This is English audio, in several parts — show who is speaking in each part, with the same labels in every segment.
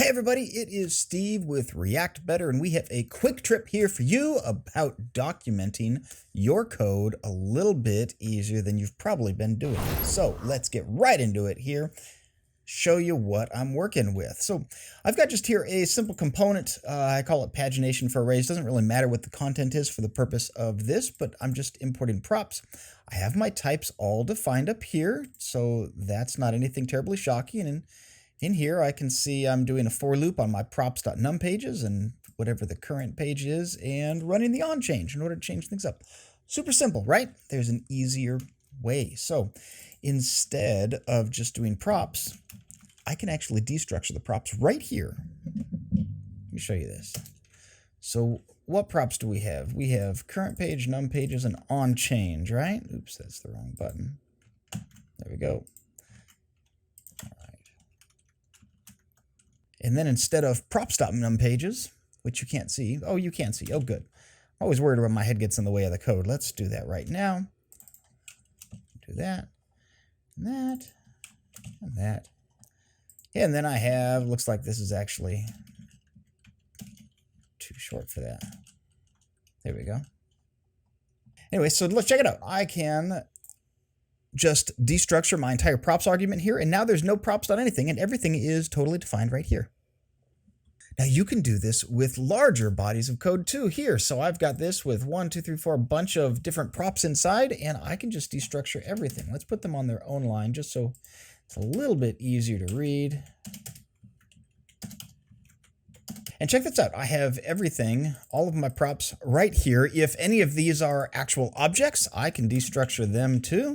Speaker 1: Hey everybody, it is Steve with React Better, and we have a quick trip here for you about documenting your code a little bit easier than you've probably been doing it. So let's get right into it here, show you what I'm working with. So I've got just here a simple component. I call it pagination for arrays. Doesn't really matter what the content is for the purpose of this, but I'm just importing props. I have my types all defined up here, so that's not anything terribly shocking. And in here, I can see I'm doing a for loop on my props.num pages and whatever the current page is, and running the on change in order to change things up. Super simple, right? There's an easier way. So instead of just doing props, I can actually destructure the props right here. Let me show you this. So what props do we have? We have current page, num pages, and on change, right? Oops, that's the wrong button. There we go. And then instead of props.num pages, which you can't see, oh, you can see, oh, good. I'm always worried when my head gets in the way of the code. Let's do that right now. Do that, and that, and that. And then I have, looks like this is actually too short for that. There we go. Anyway, so let's check it out. I can just destructure my entire props argument here, and now there's no props.anything, and everything is totally defined right here. Now you can do this with larger bodies of code too here. So I've got this with 1, 2, 3, 4, a bunch of different props inside, and I can just destructure everything. Let's put them on their own line just so it's a little bit easier to read. And check this out. I have everything, all of my props right here. If any of these are actual objects, I can destructure them too.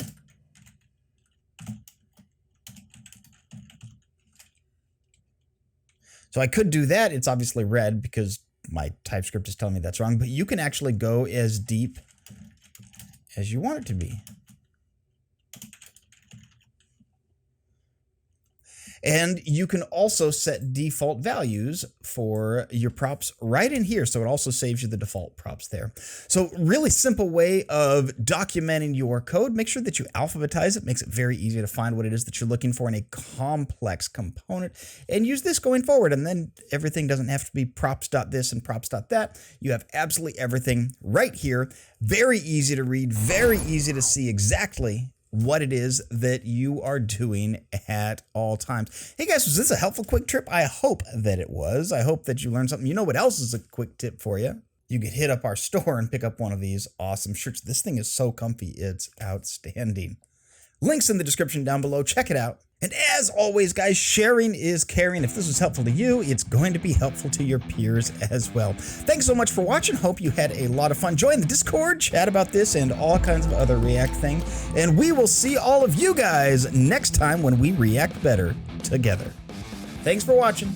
Speaker 1: So I could do that. It's obviously red because my TypeScript is telling me that's wrong, but you can actually go as deep as you want it to be. And you can also set default values for your props right in here. So it also saves you the default props there. So really simple way of documenting your code. Make sure that you alphabetize it. Makes it very easy to find what it is that you're looking for in a complex component. And use this going forward. And then everything doesn't have to be props.this and props.that. You have absolutely everything right here. Very easy to read. Very easy to see exactly what it is that you are doing at all times. Hey guys, was this a helpful quick trip? I hope that it was. I hope that you learned something. You know what else is a quick tip for you? You could hit up our store and pick up one of these awesome shirts. This thing is so comfy, it's outstanding. Links in the description down below. Check it out. And as always, guys, sharing is caring. If this was helpful to you, it's going to be helpful to your peers as well. Thanks so much for watching. Hope you had a lot of fun. Join the Discord, chat about this and all kinds of other React things. And we will see all of you guys next time when we react better together. Thanks for watching.